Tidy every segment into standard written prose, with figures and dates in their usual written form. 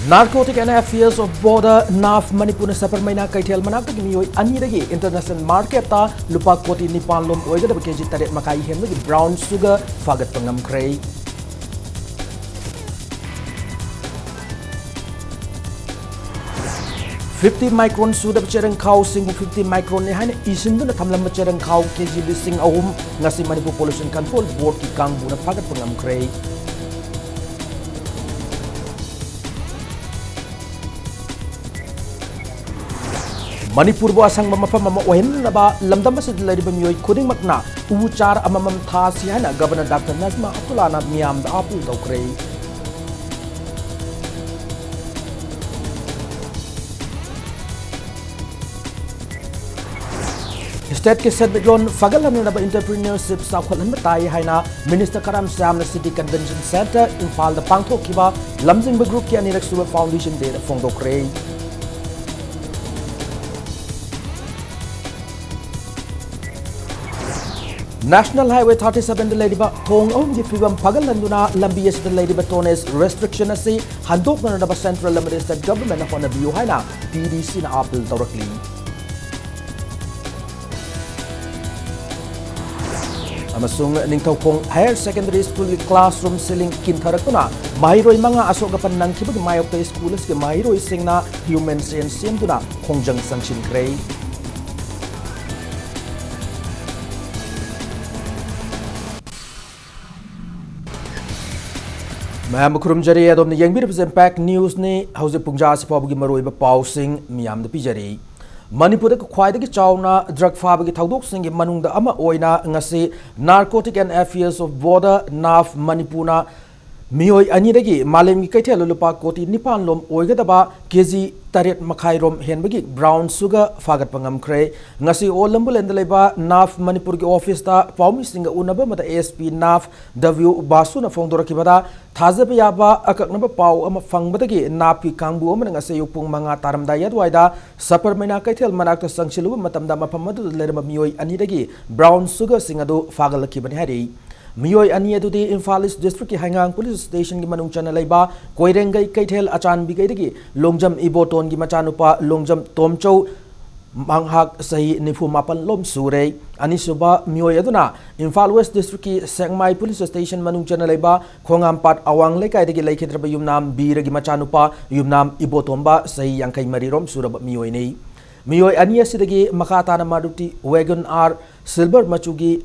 Narcotic and Affairs of Border NAF Manipur Saparmaina Kaitel Manak Miyoi Anidagi International Market ta Lupa Koti Nipalom Oiga Keji Taret Makai Hem Brown Sugar Fagat Pangam Cray. $50 micron suda chereng cow sing 50 micron ne hain isin na thamlam chereng cow kg listing ahum ngasi Manipur Pollution Control Board ki kangbu na fagat pangam cray. Manipur bo asang mamafam mama ohen na ba lamdam sa dilariba miyoy kuding makna uchar amamam tha siyana Governor Dr. Nazma Atulana miyam da apu daw cray. State ke set background fagalan na ba entrepreneurship sa khwalan matai haina Minister Karam Sam na City Convention Center Imphal da pangthok kiba lamjing ba group ki anirak suba foundation day da phongdok rei. National Highway 37 da ladiba thong om gi fibam fagalan duna lambi es da ladiba tones restriction asi handok na ba central limited state government na hona biu haina TDC na appeal tawrakli. Amasung Ningthokong Higher Secondary School classroom ceiling kintarakuna mahiroi manga asogapan nang kibag mayok schools ke mahiroi singna human science duna khongjang sangshin krei. Mayam kurum jari adom ni yangbir impact news ni hause pungja sipabugi maroi ba pausing miyam da pijari. Manipur da khwaidagi chawna drug fabagi thaudok singi manungda ama oina ngasi Narcotic and Affairs of Border NAF Manipurna miyoi anidagi malemgi kaithel lupa koti nipan lom oigadaba kg taret makhai rom henbagi brown sugar fagat pangam kre ngasi olambul endaleba NAF Manipur gi office ta paumi singa unaba mata ASP NAF W Basu na phongdora kibada thazaba yaba akaknaba pau ama fangbadagi NAF ki kangbu ama ngasi yupung manga taramda yadwaida saparmaina kaithel manakta sangchilu matamda mapamadu lerma miyoi anidagi brown sugar singadu fagalakibani hari. Miyoi ani adudi Imphal East District ki Hangang Police Station ki manung chana laiba koirengai kaithel achan bigai dagi longjam iboton gi machanupa longjam tomchau manghak sahi nifu mapan lom surei ani suba miyoi aduna Imphal West District ki Sengmai Police Station manung chana laiba khongam pat awang lekai dagi laikhetraba yumnam bira gi machanupa yumnam ibotomba sahi yangkai mari rom suraba miyoi nei miyoi ani asidagi makata na Maruti Wagon R silver machugi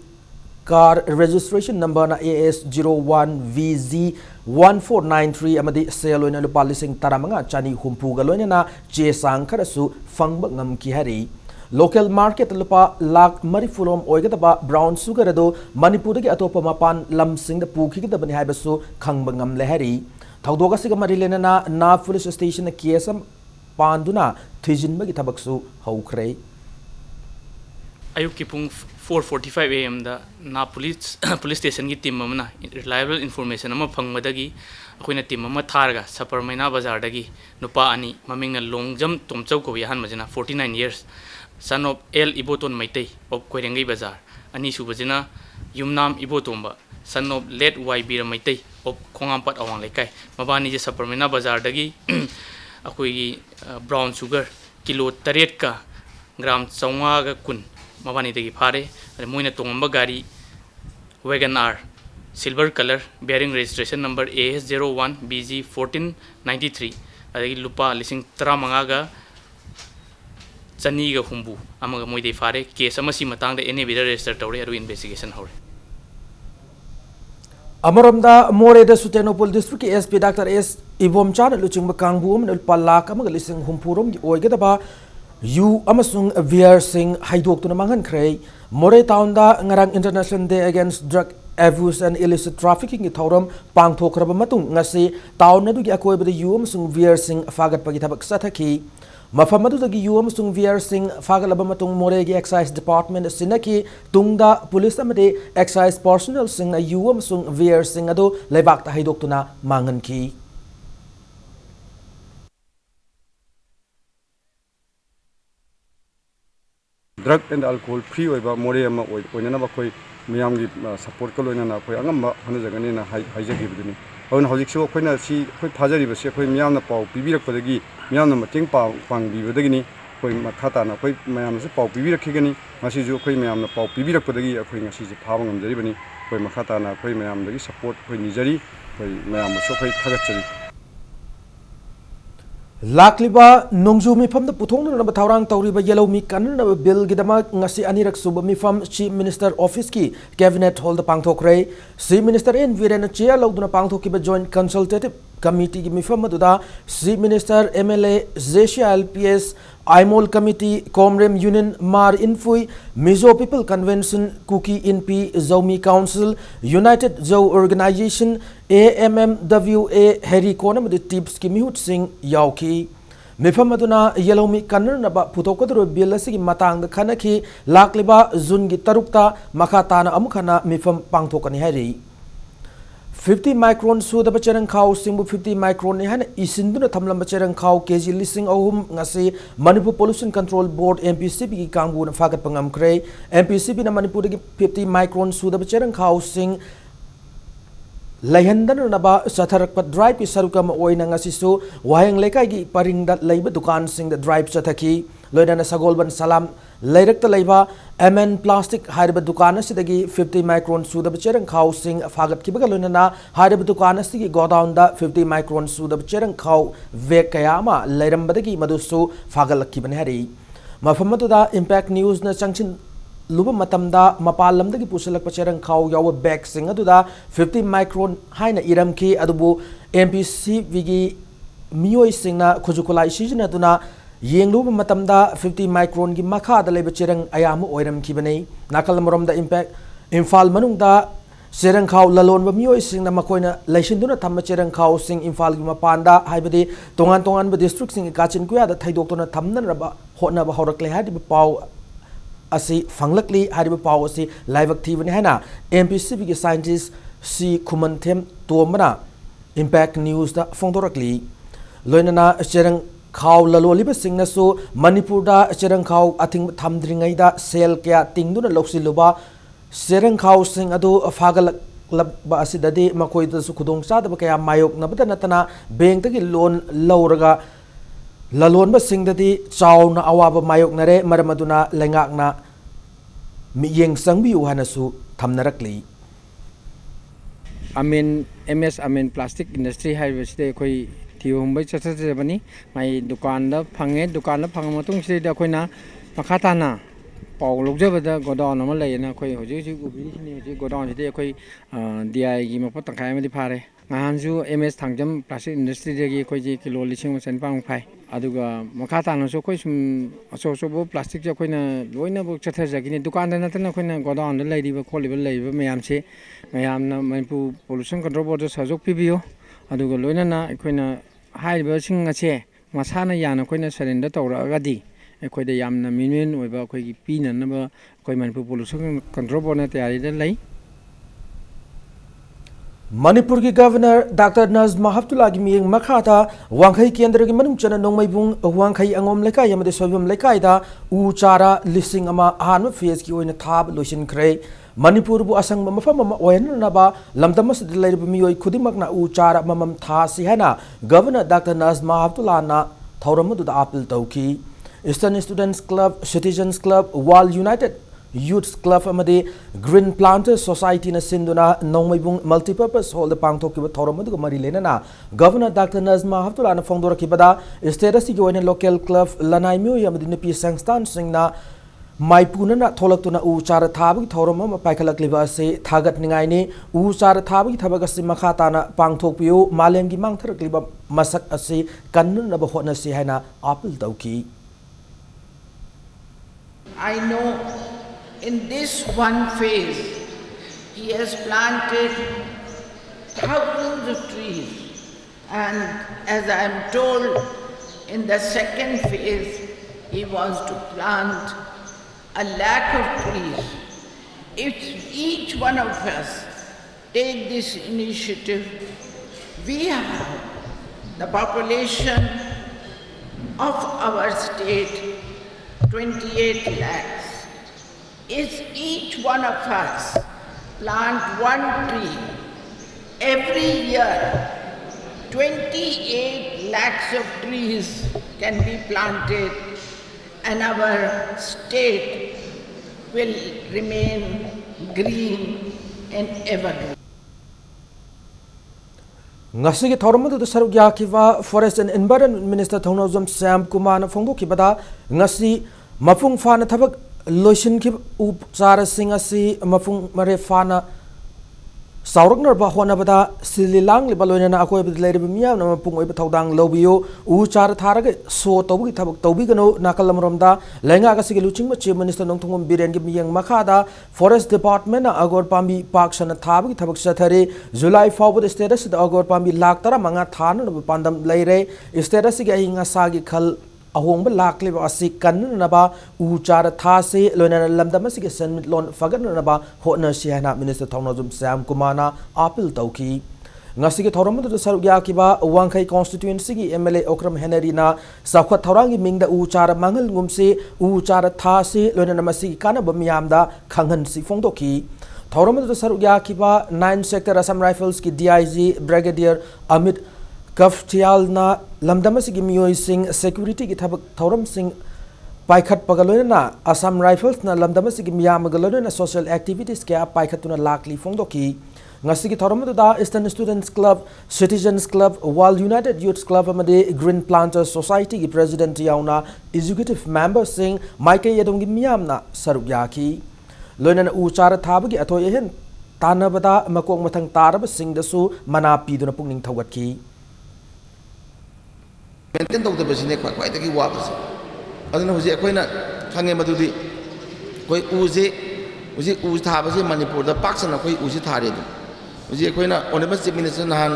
car registration number na AS01VZ1493 amadi seloina lupa lising taramanga chani humpu galoina na chesang karasu fangba ngamki hari local market lupa lak marifulom oigataba brown sugar ado Manipur gi atopa mapan lamsing da pukhi da bani haibasu khangba ngam le hari thaudoga siga marilena na police station na kesam panduna thijinba gi thabaksu haukhre ayuk ki pung 4:45 AM da na police station ki team amna reliable information ama phangmadagi akoina team ama tharga saparmaina bazar dagi nupa ani mamingna longjam tomchau ko yahan majina 49 years son of L Iboton Maitei of Koirengai bazar ani subajina yumnam Ibotomba son of late Y Bira Maitei of Khongampat awang lekai mabani je saparmaina bazar dagi akoi brown sugar kilo 8 ka gram 9 ga kun mabani degi phare moina tongamba gari Wagon R silver color bearing registration number AS01BG1493 adagi lupa lising tramanga ga chani ga humbu amaga moidei phare case amasi matang da NAB da register tawre aru investigation hore Amaramda more da Sutenopol District SP Dr. S Ibomchan luchingba kangbu lupa lak amaga lising humpurom oigadaba You amasung Veer Singh haidok tuna mangan krei More town da ngarang International Day Against Drug Abuse and Illicit Trafficking ki thauram pangthokraba matung ngasi town na dugi akoi bada you amasung Veer Singh fagat pagi thabak sathaki mafam adu dagi you amasung Veer Singh fagalaba matung more gi excise department sinaki tungda police amade excise personnel sing na you amasung Veer Singh adu lebak ta haidok tuna mangan ki drug and alcohol free oiba more ama oinana ba koi ꯃꯤꯌꯥꯝꯒꯤ ꯁꯄꯣꯔꯠꯀ ꯂꯣꯏꯅꯅ ꯑꯩꯈꯣꯏ ꯑꯉꯝꯕ ꯍꯣꯠꯅꯖꯒꯅꯤꯅ ꯍꯥꯏꯖꯈꯤꯕꯗꯨꯅꯤ ꯑꯗꯨꯅ ꯍꯧꯖꯤꯛꯁꯨ ꯑꯩꯈꯣꯏꯅ ꯑꯩꯈꯣꯏ ꯊꯥꯖꯔꯤꯕꯁꯤ ꯑꯩꯈꯣꯏ ꯃꯤꯌꯥꯝꯅ ꯄꯥꯎ ꯄꯤꯕꯤꯔꯛꯄꯗꯒꯤ ꯃꯤꯌꯥꯝꯅ ꯃꯇꯦꯡ ꯄꯥꯡꯕꯤꯕꯗꯒꯤꯅꯤ ꯑꯩꯈꯣꯏ ꯃꯈꯥ ꯇꯥꯅ ꯑꯩꯈꯣꯏ ꯃꯌꯥꯝꯅꯁꯨ ꯄꯥꯎ ꯄꯤꯕꯤꯔꯛꯈꯤꯒꯅꯤ ꯉꯁꯤꯁꯨ ꯑꯩꯈꯣꯏ ꯃꯌꯥꯝꯅ ꯄꯥꯎ ꯄꯤꯕꯤꯔꯛꯄꯗꯒꯤ ꯑꯩꯈꯣꯏ ꯉꯁꯤꯁꯦ ꯐꯥꯕ ꯉꯝꯖꯔꯤꯕꯅꯤ ꯑꯩꯈꯣꯏ ꯃꯈꯥ ꯇꯥꯅ ꯑꯩꯈꯣꯏ ꯃꯌꯥꯝꯗꯒꯤ ꯁꯄꯣꯔꯠ ꯑꯩꯈꯣꯏ ꯅꯤꯖꯔꯤ ꯑꯩꯈꯣꯏ ꯃꯌꯥꯝꯕꯨꯁꯨ ꯑꯩꯈꯣꯏ ꯊꯥꯒꯠꯆꯔꯤ ꯂꯥꯛꯂꯤꯕ ꯅꯣꯡꯖꯨ ꯃꯤꯐꯝꯗ ꯄꯨꯊꯣꯛꯅꯅꯕ ꯊꯧꯔꯥꯡ ꯇꯧꯔꯤꯕ ꯌꯦꯂꯧꯃꯤ ꯀꯟꯅꯅꯕ ꯕꯤꯜꯒꯤꯗꯃꯛ ꯉꯁꯤ ꯑꯅꯤꯔꯛ ꯁꯨꯕ ꯃꯤꯐꯝ ꯆꯤꯐ ꯃꯤꯅꯤꯁꯇꯔ ꯑꯣꯐꯤꯁꯀꯤ ꯀꯦꯕꯤꯅꯦꯠ ꯍꯣꯜꯗ ꯄꯥꯡꯊꯣꯛꯈ꯭ꯔꯦ ꯆꯤꯐ ꯃꯤꯅꯤꯁꯇꯔ ꯑꯦꯟ ꯕꯤꯔꯦꯟꯅ ꯆꯦꯌꯔ ꯂꯧꯗꯨꯅ ꯄꯥꯡꯊꯣꯛꯈꯤꯕ ꯖꯣꯏꯟꯠ ꯀꯟꯁꯜꯇꯦꯇꯤꯚ ꯀꯃꯤꯇꯤꯒꯤ ꯃꯤꯐꯝ ꯑꯗꯨꯗ chief minister MLA. JCILPS Aimol committee Komrem union Hmar Inpui Mizo people convention Kuki Inpi Zomi council united Zou organisation AMMWA हेरी कोनम टिप्स की मिहुत सिंह याउकी मिफम अदुना येलोमी कन्नरनबा पुथोकदरो बिल असगी मतांग खनखी लाक्लिबा जून की तरुकता मखा ताना अमुखना मिफम पांगथोकनी हैरी 50 माइक्रोन सूदब चरंग खाव सिंबु 50 माइक्रोन ने हन इसिंदुना थमलम चरंग खाव केजी लिसिंग अहुम ngasi Manipur pollution control board MPCB की कांगबु न फागत पंगमख्रे MPCB न मणिपुर की 50 माइक्रोन सूदब चरंग खाव सिंग लैहंदन नबा सथरक ड्राइव की सरुकम ओइना ngasisu waheng lekai gi paringda leiba dukan sing da drive chathaki loidana sagolban salam leirakta leiba MN plastic hariba dukan asidagi 50 micron sudab cherang khaw sing fagat kibaga loinana hariba dukan asigi godown da 50 micron sudab cherang khaw ve kayama leirambadagi madusu fagalakibane hari mafamatuda impact news na changchin लुब मतमदा मपाल लमदगी पुसलक पचरंग खाव याव bag सिंग अदुदा 50 micron हाइना इरमखी अदुबु MPCB गी मियोय सिंगना खुजुकुलाई सिजना दुना येंगलुब मतमदा 50 micron गी मखा the लेब चरंग अयाम ओइरमखी बनै नाकल मरमदा impact Imphal मनुंगदा चरंग खाव ललोन ब मियोय सिंगना मकोइना लैसिंदुना थम चरंग खाव सिंग इम्फाल गी मपांदा हाइबदि तोंगान तोंगान ब डिस्ट्रिक्ट सिंग काचिन कुयादा थैदोक्तोना थमनरबा होटनबा हौरकले हादि पाव असी फंगलकली हारिब पाव असी लाइवक थीबने हैना MPCB की साइंटिस्ट सी खुमनथेम तोमना इम्पैक्ट न्यूज दा फोंदोरकली लोइनना चरंग खाव ललोलिब सिंगनसु मणिपुर दा चरंग खाव अथिंग थमद्रिंगैदा सेल क्या तिंगदुना लोक्सिलुबा चरंग खाव सिंग अदु फागल लब असिददि मकोइदसु खुदोंग चादब कया मायोक नबदा नतना बैंक तगी लोन लौरगा ललोन सिंगदि चाउना अवाब मायोकनरे मरमदुना लेंगाकना मियेंग संगबियु हनसु थमनरकली अमेन MS अमेन प्लास्टिक इंडस्ट्री हाइबसिदे अखोई थियोंबै चचजबनी माई दुकान दा फंगे दुकान दा फंग मतुंग सिदे अखोइना मखाताना पाव लौजबदा गोडाउन अमा लेना अखोई होजि होजि उबिरिसिनी होजि गोडाउन सिदे अखोई DI गी मपो तंखाय अमदि फारे ngahanju MS thangjam plastic industry degi khoi ji kilo lising chen pang phai aduga makha tang so khoi sum aso so bo plastic je khoina loina bo chatha jagini dukan da natana khoina godown da leiri ba kholi ba leiba mayam se mayam na Manipur pollution control board sajok pibio aduga loina na khoina hai ba sing ache masana yana khoina surrender tawra gadi khoi da yamna minuen oiba khoi gi pina na ba khoi Manipur pollution control board na tayari da lei Manipur की governor doctor Najma हफ्तुल्ला की मियंग मखाता वांखई केंद्र की मनुंग चना नोंगमैबुंग वांखई अंगोम लेकाय अमदे सोयबम लेकायदा उ चारा लिसिंग अमा Ahaan phase की ओइना थाब लोसिनख्रे मणिपुर बु असंग मफम अमा ओयननबा लमदम असद लेरब मियोय खुदिमकना उ चारा ममम थासी हैना गवर्नर डॉक्टर नजमा हफ्तुल्ला ना थौरमदुदा अपील तौकी eastern students club citizens club वाल united Youth Club amadi Green Planters Society na sinduna nongmaibung multipurpose hall pangthokiba thoram adu mari lenana Governor Dr. Nazma Haftulla na phongdora kibada status gi oina local club lanai myu amadi nupi sangstan singna maipuna na tholaktuna u chara thabi thoram ma paikhalak liba se thagat ningai ni u chara thabi thabaga si makhata na pangthokpiu malem gi mangtharak liba masak ase kannun na ba hotna si haina apil tauki I know in this one phase, he has planted thousands of trees, and as I am told, in the second phase, he wants to plant 100,000 of trees. If each one of us take this initiative, we have the population of our state, 28 lakhs. If each one of us plant one tree every year. 28 lakhs of trees can be planted and our state will remain green and evergreen. Ngasigi thormadu da saruk yakiwa Forest and Environment Minister Thonozum Sam Kumar na phongdo kibada ngasi mapung fana thabak loishin ki up chara sing asi mapung mare fana Sauragnar ba hona bada sililang li baloina na akoi bid leiri bimia na mapung oi bathaudang lobiyo u char tharaga so tobu thabak tobi gano nakalam romda lenga ga sigi luching ma chief minister nongthongom biren gi miyang makhada Forest Department na agor pambi park sana thabi thabak sathare July fawbud status da agor pambi lak tara manga thana na pandam leire status gi hinga sagi khal ahong ba lakli ba asi kan na ba u char tha se loina lamdam si ge sen lon fagan na ba hona siana minister Thonozum Sam Kumana appeal tauki ngasi ge thoram du saru ya ki ba wangkhai constituency gi MLA Okram Henry na sakhwat thorangi mingda u char mangal ngum se u char tha se loina na masi kana ba miyam da khanghan si phongdoki thoram du saru ya ki ba 9 sector Assam Rifles ki DIG Brigadier Amit Kaftial na lamdama sigi miyoi sing security ki thabak thoram sing paikhat pagalona na Assam Rifles na lamdama sigi miyam galona na social activities ke paikhatuna lakli phongdoki ngasigi thoram da Eastern Students Club Citizens Club World United Youth Club amade Green Planters Society ki president yauna executive member sing Michael Yadong gi miyam na saruk yaki loina na u chara thabagi athoi hen tanabada makong mathang tarab sing dasu mana piduna pungning thawatki maintain tꯧꯗꯕꯁꯤꯅꯦ ꯈ꯭ꯋꯥꯏꯗꯒꯤ ꯋꯥꯕꯁꯦ ꯑꯗꯨꯅ ꯍꯧꯖꯤꯛ ꯑꯩꯈꯣꯏꯅ ꯈꯪꯉꯦ ꯃꯗꯨꯗꯤ ꯑꯩꯈꯣꯏ ꯎꯁꯦ ꯍꯧꯖꯤꯛ ꯎ ꯊꯥꯕꯁꯦ ꯃꯅꯤꯄꯨꯔꯗ ꯄꯥꯛ ꯁꯟꯅ ꯑꯩꯈꯣꯏ ꯎꯁꯦ ꯊꯥꯔꯦ ꯑꯗꯨꯝ ꯍꯧꯖꯤꯛ ꯑꯩꯈꯣꯏꯅ ꯑꯣꯅꯔꯦꯕꯜ ꯆꯤꯐ ꯃꯤꯅꯤꯁꯇꯔ ꯅꯍꯥꯟ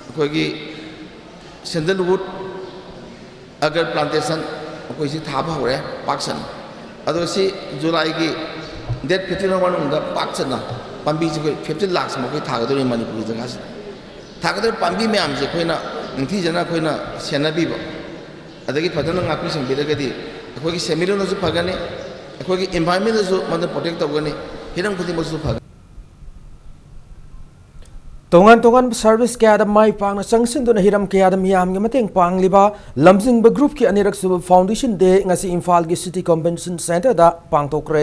ꯑꯩꯈꯣꯏꯒꯤ ꯁꯦꯟꯗꯜꯋꯨꯗ ꯑꯒꯔ ꯄ꯭ꯂꯥꯟꯇꯦꯁꯟ ꯑꯩꯈꯣꯏꯁꯤ ꯊꯥꯕ ꯍꯧꯔꯦ ꯄꯥꯛ ꯁꯟꯅ ꯑꯗꯣ ꯁꯤ ꯖꯨꯂꯥꯏꯒꯤ ꯗꯦꯠ 15 ꯃꯅꯨꯡꯗ ꯄꯥꯛ ꯁꯟꯅ ꯄꯥꯝꯕꯤꯁꯦ ꯑꯩꯈꯣꯏ 15 ꯂꯥꯈ ꯁꯤꯃ ꯑꯩꯈꯣꯏ ꯊꯥꯒꯗꯧꯔꯤ ꯃꯅꯤꯄꯨꯔꯒꯤ ꯖꯒꯥꯁꯤꯗ ꯊꯥꯒꯗꯧꯔꯤꯕ ꯄꯥꯝꯕꯤ ꯃꯌꯥꯝꯁꯦ ꯑꯩꯈꯣꯏꯅ ꯅꯤꯡꯊꯤꯖꯅ ꯑꯩꯈꯣꯏꯅ ꯁꯦꯟꯅꯕꯤꯕ ꯑꯗꯒꯤ ꯐꯖꯅ ꯉꯥꯛꯄꯤ ꯁꯦꯟꯕꯤꯔꯒꯗꯤ ꯑꯩꯈꯣꯏꯒꯤ ꯁꯦꯟꯃꯤꯠꯂꯣꯟꯗꯁꯨ ꯐꯒꯅꯤ ꯑꯩꯈꯣꯏꯒꯤ ꯏꯟꯚꯥꯏꯔꯟꯃꯦꯟꯗꯁꯨ ꯃꯗꯨ ꯄ꯭ꯔꯣꯇꯦꯛ ꯇꯧꯒꯅꯤ ꯍꯤꯔꯝ ꯈꯨꯗꯤꯡꯃꯛꯁꯨ ꯐꯒꯅꯤ tongan tongan service kaya da mai pang na changsin do na hiram kaya da miyam gi mateng pang liba lamjing ba group ki anirak sub foundation day ngasi Imphal gi city convention center da pang tokre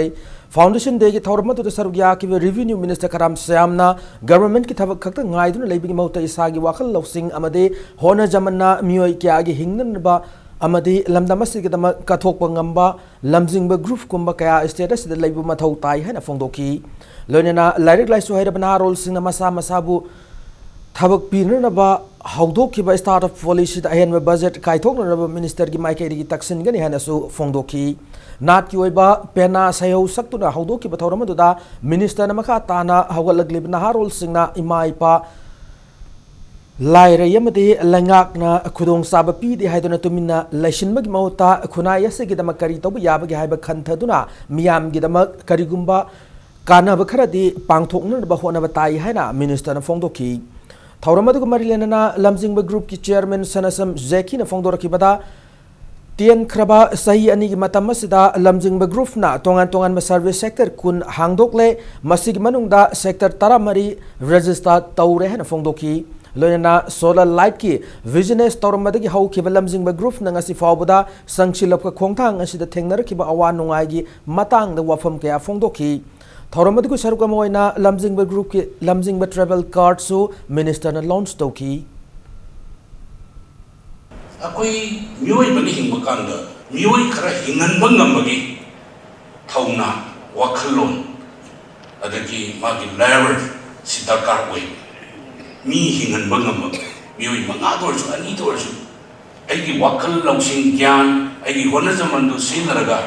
foundation day gi thorma to sarugya ki revenue minister Karam Syamna government ki thabak khakta ngai dun leibi gi mauta isa gi wakhal losing amade hona jamanna miyoi kya gi hingnan ba amadi lamdama sig dama kathok pangamba lamjing ba group kumba kaya status da leibu mathau tai hana fongdoki loinena lairik laisu haira bana role sing na masa masabu thabak pinna ba hawdok ki ba start of policy da hen budget kaithok na ba minister gi mai kai gi taksin gani hana su fongdoki nat ki oiba pena sayo saktuna hawdok ki ba thoram da minister na makha tana hawalaglib na role sing na imai pa laira yamati langak na khudong saba pi di haidona tumina laishin magi mauta khuna yase gi dama kari tobu yaba gi haiba khantha duna miyam gi dama kari gumba kana ba kharadi pangthokna ba hona ba tai haina minister na fongdoki thauramadu marilena na lamjing ba group ki chairman sanasam zeki na fongdoraki bada tien khraba sahi ani gi matam masida lamjing ba group na tongan tongan ma service sector kun hangdokle masig manungda sector taramari register tawre hana fongdoki loina solar light ki business tawramadagi hawki lamjing ba group na ngasi fawbada sangchilap ka khongthang asida thengnar ki ba awa nungai gi matang da wafam kya fongdoki thauramadu saruka moina lamjing ba group ki lamjing ba travel card su minister na launch toki akoi mioi bani hingba kanda mioi khara hingan bangam bagi thauna wakhalon adagi magi level sidakar oi mi hingan bangam mioi manga dorsu ani dorsu aigi wakhal lausing gyan aigi hona zamandu sinaraga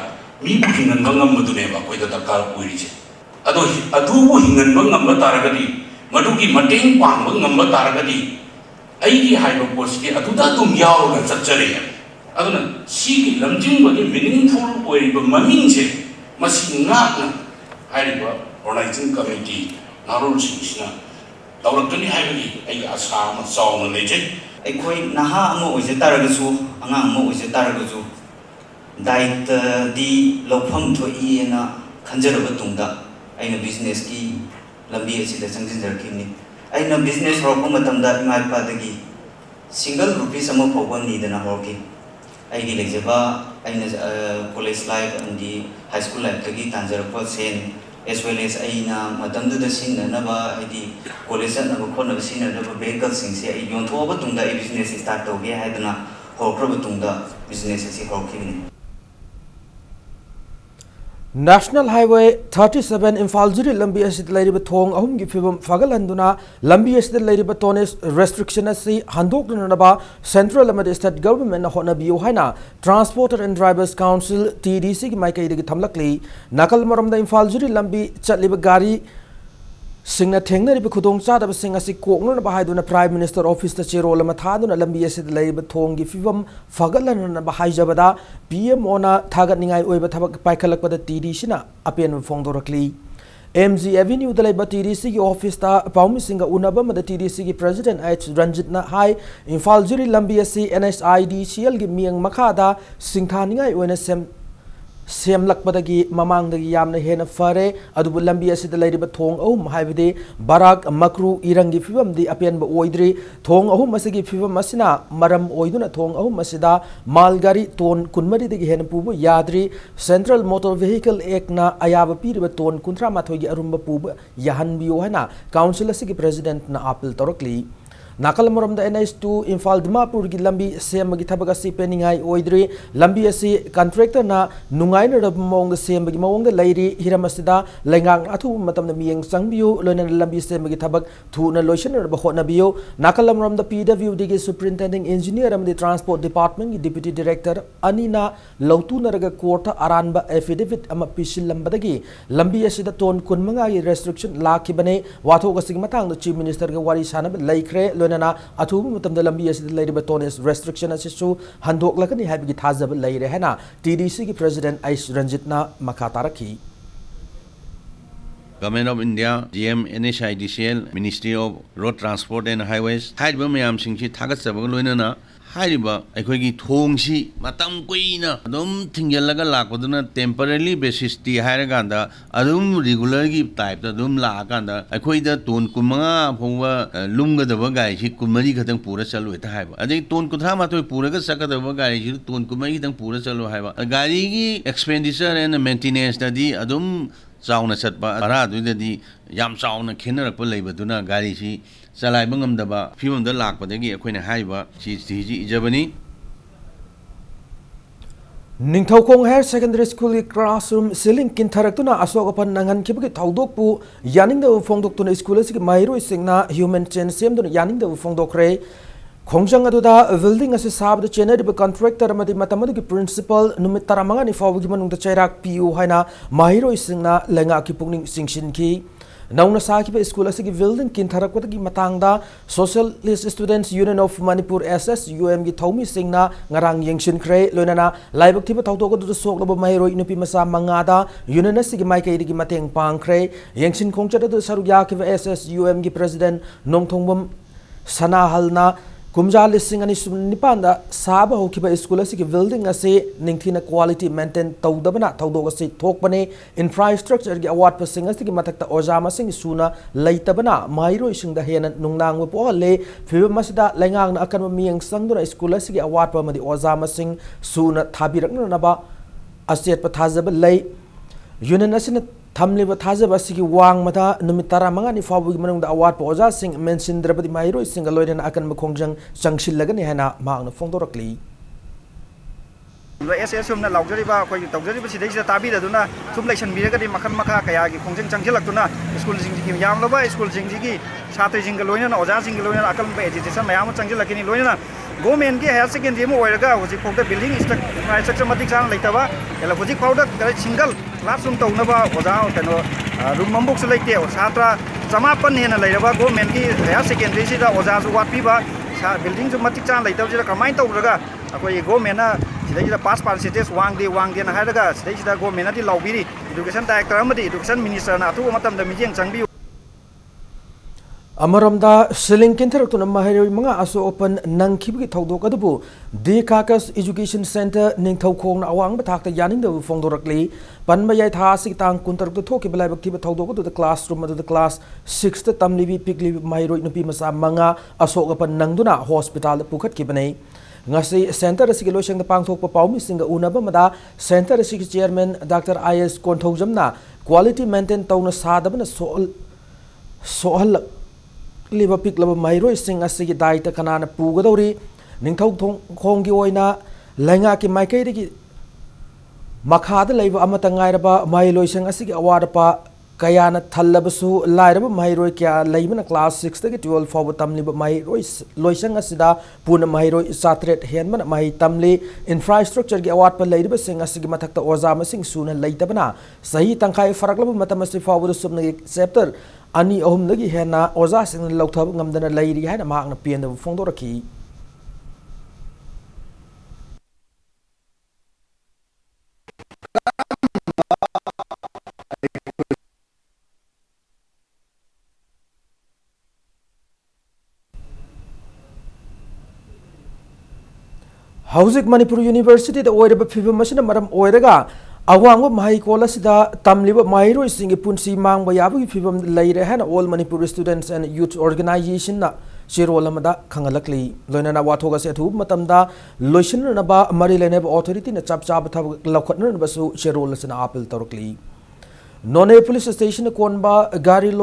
mi bu hingan bangam madune ba koi da dakar oirije adu bu hingan bangam taragadi madugi mateng pang bangam taragadi aigi haiba post ki aduda tum yaw na chachare aduna sigi lamjing bagi meaningful oiriba maming se masi ngakna haiba organizing committee narul singsna tawrakani haibagi aigi asama sawna leje ꯑꯩꯈꯣꯏ ꯅꯍꯥ ꯑꯃ ꯑꯣꯏꯖ ꯇꯥꯔꯒꯁꯨ ꯑꯉꯥꯡ ꯑꯃ ꯑꯣꯏꯖ ꯇꯥꯔꯒꯁꯨ ꯗꯥꯏꯇꯗꯤ ꯂꯧꯐꯝ ꯊꯣꯛꯏꯅ ꯈꯟꯖꯔꯕ ꯇꯨꯡꯗ ꯑꯩꯅ ꯕꯤꯖꯤꯅꯦꯁꯀꯤ lambi asida changjinjarkini aina business horokpa matamda ima ipadagi single rupees ama phawba nidana horki aigi lejaba aina college life and the high school life tagi tanjarpa sen as well as aina matamdu da sinanaba adi college na ba khona sinanaba vehicle singse ai yonthoba tungda ai business start toge haidana horokra tungda business asi horkini National Highway 37 Imphal Jiri Lambi asid lairiba thong ahum gi phibam fagalanduna lambi asid lairiba tones restriction asi handoknaba central amad state government na hona biu haina Transporter and Drivers Council TDC gi maikai gi thamlakli nakal maramda Imphal Jiri lambi chatliba gari Singna Tengna Kudong Sada Singasi Kogna Bahaduna Prime Minister Office the Chirol Mataduna Lambi Asid Labor Tongi Fivum Fagalan Bahai Jabada PM Ona Taganingai Uba Tabak Paikalak the TD Shina Apian Fondorakli MG Avenue the Labor TDC Office ta Paumi Singa Unabama the TDC President H Ranjitna High Imphal Jiri Lambi Asi NSID Shiel Gimiang Makada Singtaningai UNSM Sem Lakpadagi, Mamang the Yamna Hena Fare, Adubu Lambi Asid the Lady Batong, Oh, Mahivide, Barak, Makru, Irangi Fivum, the Apian Oidri, Tong, Oh, Masagi Fivum Masina, Maram Oiduna Tong, Oh, Masida, Malgari, Ton, Kunmari the Henapubu, Yadri, Central Motor Vehicle Ekna, Ayava Piri, Ton, Kuntra Matogi Arumba Pub, Yahan Biohana, Council Sigi President Na Apple Torokli. Nakal moram da NS2 Imphal Dimapur gi lambi sem gi thabaga si peningai oidri lambi asi contractor na nungai na mong sem gi mong da leiri hiramasida lengang athu matam na mieng sangbiu loina lambi sem gi thabak thu na loition na ba khona biu nakal moram da PW gi superintending engineer am the transport department gi deputy director anina lautu na raga court aranba affidavit ama pisil lambadagi lambi asi da ton kunmanga gi restriction lakibane watho ga sig matang da chief minister ga wari sanab laikre Nana Atu Mutam the Lambias Lady Batonis restriction as issue Handok Lakani Habi Tazab Lady Hena TDC President Ais Ranjitna Makataraki Government of India, GM, NHIDCL, Ministry of Road Transport and Highways, Haidba Mayam Singhi Tagat Sabaluina, Haiba, Equigi Tongsi, Matam Quina, Adum Tingalaga Lakuduna, temporarily basis the Haraganda, Adum regularly type, Adum Lakanda, Equida Ton Kuma, Pova, Lunga the Vagai, he could Marika than Pura Salu at Haiba. I think Ton Kutama to Puraga Saka the Vagai, Ton Kumai than Pura Salu Haiba. A Garigi expenditure and maintenance study, Adum. Sauna Satba, Arad with the Yam Sauna Kinner Pulabaduna, Garishi, Salai Bungam Daba, few of the Lak, but they get Queen Haiba, she's Jabani. Ningthokong Higher Secondary School classroom ceiling Kintaratuna Asokapan Nangan Kibaki Taudoku, Yaning the Fongdok School Mairo Singna, Human Chen Sem Yaning the Fongdokre. Khongjang aduda building as sab the chena de contractor amadi mathematics principal numit taramanga ni fawgi manung da chairak pu haina mahiro isingna lenga ki pungning singshin ki nauna saki pe school asigi building kin tharakwa gi matangda Socialist Students Union of Manipur SSUM gi thomi singna ngarang yengshin kre loinana laibak thiba thawto du sok lob mahiro inupi masa mangada union asigi mai kai gi mateng pang kre yengshin khongcha du sarugya ki SSUM gi president nongthongbam sana halna Kumja listing and Nipanda, Saba Hokiba school as building as a Nintina quality maintain Taudabana, Taudogasi, Tokbane, infrastructure award for singers to Matak Ojama sing sooner, Laitabana, Mairo ising the Hen Nungang with all lay, Fimasida, Langang, Academy and Sangura school as award for the Ojama sing sooner, Tabiranaba, Asiat Patazaba lay, Union Tamliba Tazabasiki Wang Mata, Numitara Mangani Fabu Manung the award for Oza sing mentioned Drabadi Mairo single and Akan Makongjang, Shangshil Lagani Hana, Mang Fondorakli. SSM na laujariba koi taujariba sidai sida tabi da duna thum election biraga di makan maka kaya gi khongjang changjilak tuna school jing gi yam loba school jing gi satri jing loina na oja jing loina akal be education mayam changjilak ni loina government gi higher secondary mo oiraga hoji phokta building infrastructure matik sang leitaba ela hoji phauda single classroom taunaba oja kano room mambok su leite satra jamapan hena leiraba government gi higher secondary sida oja su wat piba building su matik sang leitaba jira kamai tauraga akoi government na the pass percentage wang de na hadaga stage da government ati laubiri education director amadi education minister na tu matam da mijeng changbi अमरमदा ceiling किंथरक्तुना महैरोई मंगा असो open नंखिबगी थौदोक अदुबु दी काकस एजुकेशन सेंटर निंगथौखोंग अवांग बथाक्ता यानिंगदबु फोंदोरक्ली पनबा याय था असि तांग कुंतरक्तु थोकिबा लाइबक थिबा थौदोक अदु क्लासरूम अदु क्लास 6 ता तमलिबि पिकलि महैरोई नुपि मसा मंगा असो ओपन नंगदुना हॉस्पिटल पुखतकिबनै ngasi center asigi loiseng da pangthokpa paumi singa unaba mada center asigi chairman Dr. IS Konthaujamna quality maintain tawna sadabna sohal liba piklaba mairoi sing asigi daita kanana pugadori ningthau khonggi oina lenga ki maikai digi makhada leiba amata ngairaba mailoi sing asigi awarapa kayana thallabasu lairaba mairoi kya leibana class 6 tagi 12 faw tamliba mairoi loisang asida puna mairoi satret henmana mai tamli infrastructure gi award pa leiba sing asigi mathakta oza masing suna leitabana sahi tangkai faraklaba matamasi faw subna chapter ani ahum dagi hena oza sing lauthab ngamdana leiri haina maakna pianda fongdoraki Hauzik Manipur University the oiraba phibam masina maram oiraga awangwa mahai kola sida tamliba mairoi singi punsi mangba yabu phibam leire han all Manipur students and youth organization na shirola mada khangalakli loinana wathoga se thu matamda loisin na ba mari lene authority na chap chap thab lokhatna na basu shirola sina appeal torkli none police station konba gari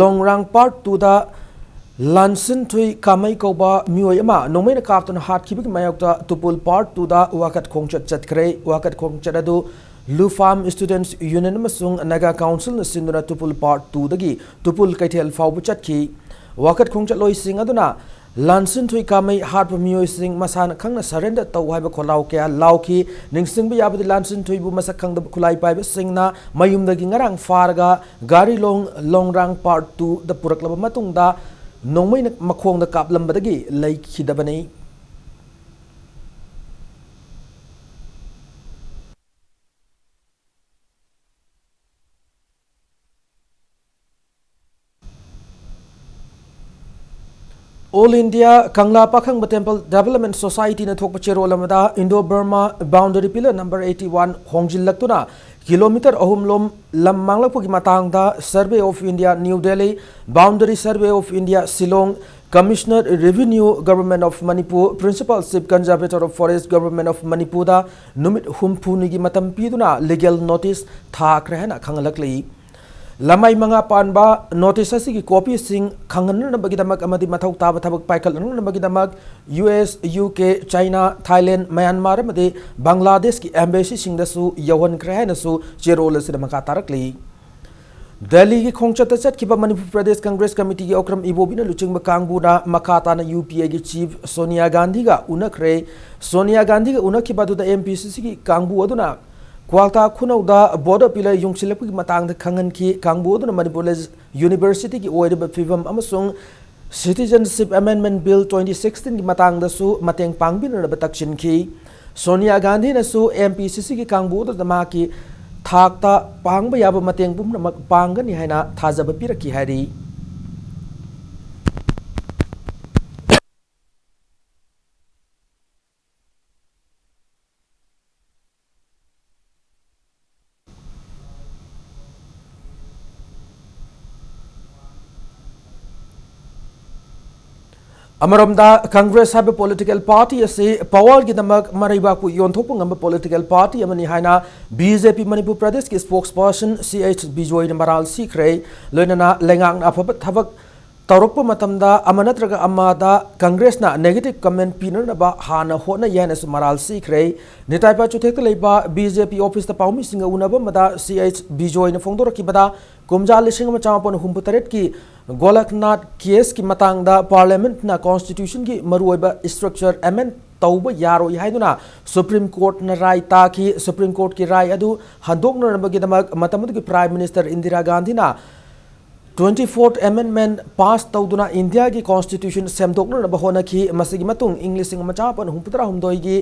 long rang part to the Lansin tui kamai koba miyoyama nomena kapton hat kibik mayokta tupul part to the wakat khongchat chatkre wakat khongchat adu lu farm students union masung naga council na sinduna tupul part 2 dagi tupul kaithel fawbu chatki wakat khongchat loi sing aduna Lansin tui kamai hat miyoy sing masan khangna surrender taw haiba kholau kya lauki ningsing bi yabdi Lansin tui bu masak khang da khulai pai ba singna mayum dagi ngarang farga gari long rang part 2 da puraklaba matung da nongmai makhong da kaplambadagi lai khidabani All India Kangla Pakhang Temple Development Society na thokpa cherolamada Indo-Burma boundary pillar number 81 Hongjil-laktuna kilometer ahumlom lam manglakpugi matangda Survey of India New Delhi Boundary Survey of India Shillong Commissioner Revenue Government of Manipur Principal Chief Conservator of Forest Government of Manipur da numit humpunigi matam piduna legal notice thakre hana khangalakli lamai manga panba notice asigi copy sing khangan bagidamak amadi mathau taba thabak paikal bagidamak US UK China Thailand Myanmar amadi Bangladesh ki embassy sing da su yawan krehna su cherol sida maka tarakli Delhi ki khongchat chat ki Manipur Pradesh Congress Committee ki okram ibobina luching bakangbu na makata na UPA ki Chief Sonia Gandhi ga unakre Sonia Gandhi ga unaki badu da MPCC ki kangbu aduna Kwalta Kunauda border pillar yungsilapki matang the Kangan ki Kangbu Manipur University ki oida fivam amasung Citizenship Amendment Bill 2016 ki matang da su mateng pangbin na batakshin ki Sonia Gandhi na su MPCC ki Kangbu da ma ki thakta pangba yaba mateng bum na pangani haina thajaba piraki hari Amaramda Congress have a political party as a power gidamak maribaku yontopung amba political party amani haina BJP Manipur Pradesh ki spokesperson CH Bijoy Maral Sikre loinana lengang apabat thabak Tarokpa matamda amanatraga amada Congress na negative comment pinar na ba hana hona yana su Maral Sikre nitaipa chutek leiba BJP office ta paumi singa unaba mada CH Bijoy na fongdora ki bada kumja lising ma champon humputaret ki Golaknath case ki matangda parliament na constitution ki maruiba structure amend tauba yaro yaiduna Supreme Court na rai ta ki Supreme Court ki rai adu handok na bagidamak matamud ki Prime Minister Indira Gandhi na 24th Amendment pass tauduna India ki constitution semdokna na bahona ki masigi matung English machapan humputara humdoi gi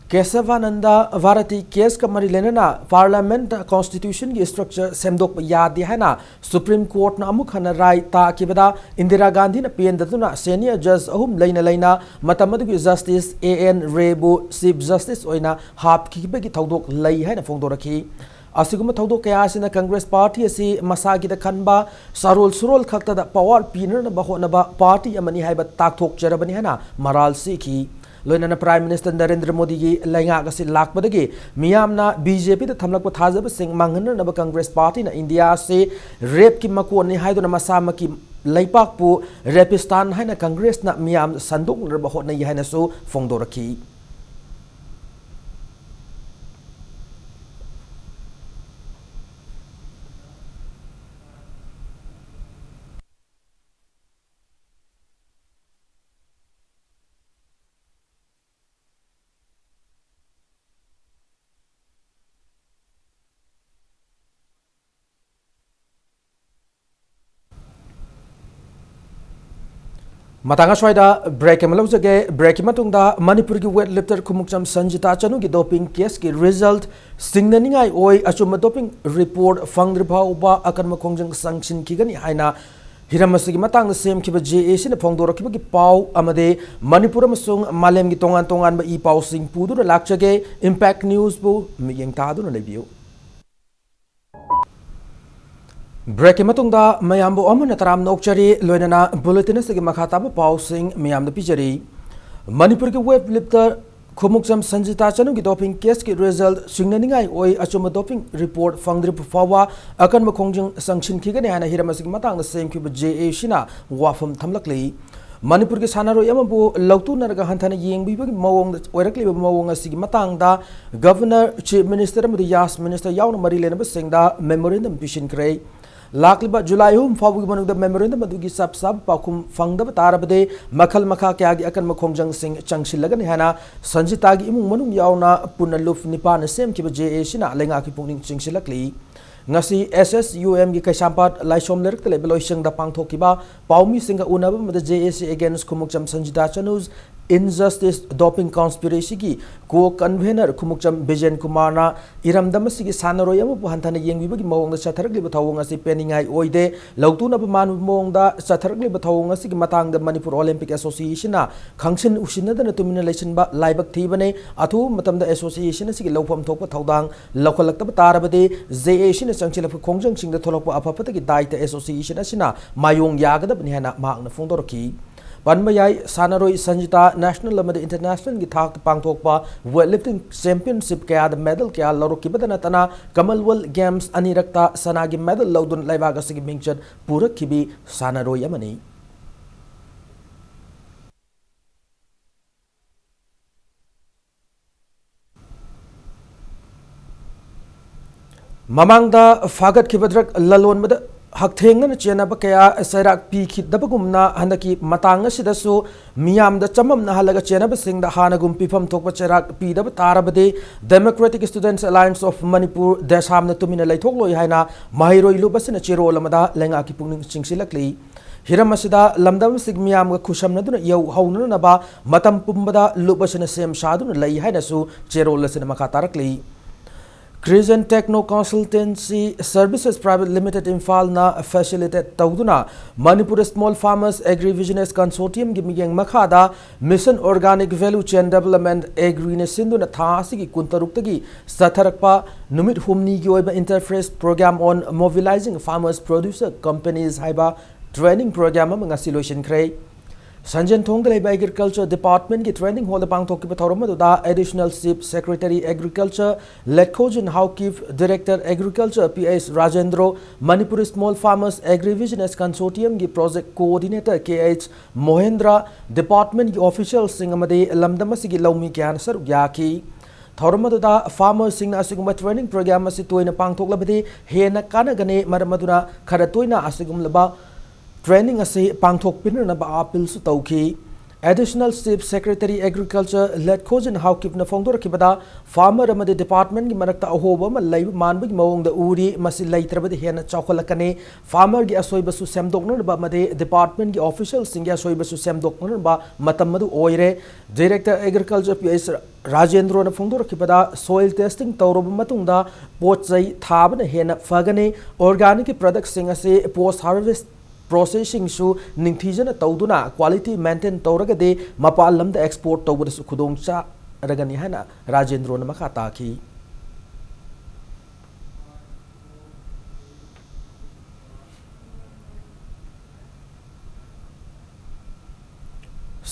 Kesavananda Varati case kamari lenana Parliament Constitution ki structure semdok yadi hai na Supreme Court na amuk hana rai ta kibada Indira Gandhi na PN datuna senior judge ahum laina matamadu Justice AN Rebu Chief Justice oina hap kibagi thaudok lai hai na phongdoraki asiguma thaudok kaya sina Congress Party asi masagi da khanba sarol surol khakta da power pinner na bahona ba party amani hai ba takthok jarabani hai na maral sikhi Loinana Prime Minister Narendra Modi ki lainga kasi lakpadagi miyamna BJP da thamlakpa thajaba sing manghana naba Congress Party na India se rape ki makon ni haido na masama ki laipak pu rapistan hai na Congress na miyam sanduk nrba hot na yi hai na so phongdoraki Matanga Swaida break Malojage break Matunda Manipur ki wet lifter Kumukcham Sanjita Chanu ki doping case ki result Singnaningai oi achuma doping report Fangdribha ba akan makongjang sanction kigani haina Hiramasigi matang same kiba JA sin phongdora kiba ki pau amade Manipur amasung malem ki tongan ba I pau sing pudu lakchage impact news bu miyeng tadu na lebiu Break matungda mayambo amana taram nokchari loinana bulletin sagi makhata ba pausing mayam da pijari Manipur ki web lifter Khumukcham Sanjita Chanu ki doping case ki result singnaningai oi achuma doping report fangdri fawa akan makhongjing sanction ki gani hana hiramasigi matang da same ki ba JA shina wafam thamlakli Manipur ki sanaro yamabu lautu naraga hanthana yengbi ba mawong oirakli ba mawong asigi matang da governor chief minister amadi yas minister yauna mari lena ba singda memorandum pishin krei Lakliba July fabu ki manugda memorandum adugi sab pakum fangda tarabade makhal makha kya gi akan makhongjang sing changsilagan hana Sanjita gi imung manung yauna punaluf nipan sem ki ba JA shina lenga ki pungning chingsilakli ngasi SSUM gi kaisampat laisom lerk tele beloisang da pangthokiba paumi singa unaba mada JAC against Khumukcham Sanjita Chanu's injustice doping conspiracy ki ko convener Khumukcham Bijen Kumar na iramdamasi gi sanaroy amu hanthana yengbi bagi mawong da chatharagli bathawong asi peningai oide lautu na man mawong da chatharagli bathawong asi gi matang da Manipur Olympic Association na khangsin usina da tumina election ba laibak thibane athu matam da association asi gi lawfam thokpa thaudang lakolakta ba tarabade JA shina changchila khongjang sing da tholokpa apapata gi daita association asina mayong yagada bani hana maakna phongdorki Panmayai Sanaroi Sanjita National Lamada International ki thak pangthokpa weightlifting championship kaya da medal kaya laroki badana tana Commonwealth Games anirakta sanagi medal laudun laibaga sigi mingchat purak kibi Sanaroi amani Mamangda fagat kibadrak lalon mada Hakthengna chena ba kaya sairak pi khidabagumna handaki matanga sidasu miyam da chamam na halaga chena ba singda hanagum pifam thokpa cherak pi da tarabade Democratic Students Alliance of Manipur desamna tumina laithokloi haina mahiroi lubasina chero lamada lenga ki pungning chingsilakli Hiramasida lamdam sigmiyam ga khusamna duna yau hauna na ba matam pumbada lubasina sem saduna lai haina su chero lasina makatarakli Crescent Techno Consultancy Services Private Limited Imphal na facilitate tawduna Manipur Small Farmers Agri-Business Consortium gi miyeng makhada Mission Organic Value Chain Development Agri Nesindu na thasi gi kuntaruk tagi satharakpa numit humni gi oiba interface program on mobilizing farmers producer companies haiba training program am ngasilotion kray Sanjan Thongdalai Agriculture Department ki training hall the pangthokki bathoram da additional chief secretary agriculture Letkhojan Haukif director agriculture PS Rajendro Manipur Small Farmers Agri-Business Consortium ki project coordinator KH Mohendra department ki officials sing amade lamdamasi gi laumi kyan saruk yaki Thauramada farmers sing asigum training program asi toina pangthoklabade hena kanagane maramaduna khara toina asigum laba Training ase pangthok pinna ba apil su tauki Additional Chief Secretary Agriculture Let Khojin Haukipna Fongdorkibada Farmer Amadi Department Marakta Ahoba Lay Manbig Mong the Uri Masi Laitrabadi Hena Chokolakane Farmer Gi Asoibasu Samdokno Bamade Department Gi Official Singa Soibasu Samdokno Ba Matamadu Oire Director Agriculture PS Rajendro na Fongdorkibada Soil Testing Taurobamatunda Potsai Taban Hena Fagane Organic Products Singase Post Harvest Processing su ningthijana tawduna quality maintain tawragade mapal lamda export tawbada su khudongcha ragani hana Rajendro na makha taki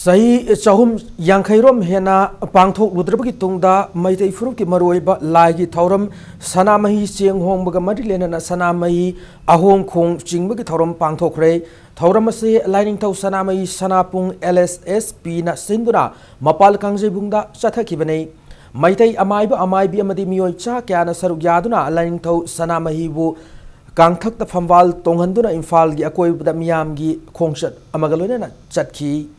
Sahi Chahum Yankairom Hena Pangthok Ludrabaki Tungda Maitei Furuki Maroiba Lagi Tauram Sanamahi Siang Hong Bagamadilen Sanamahi Ahong Kong Jingbaki Tauram Pangthok Ray Tauramasi Lining Tau Sanamahi Sanapung LSSP na Sinduna Mapal Kangje Bungda Chathakibane Maitei Amaiba Amaibi Amadi Mioi Cha Kiana Sarugyaduna Lining Tau Sanamahi Bu Kangthak the Famval Tonghanduna Infal Gi Akoi Budamiam Gi Kongshat Amagalona Chatki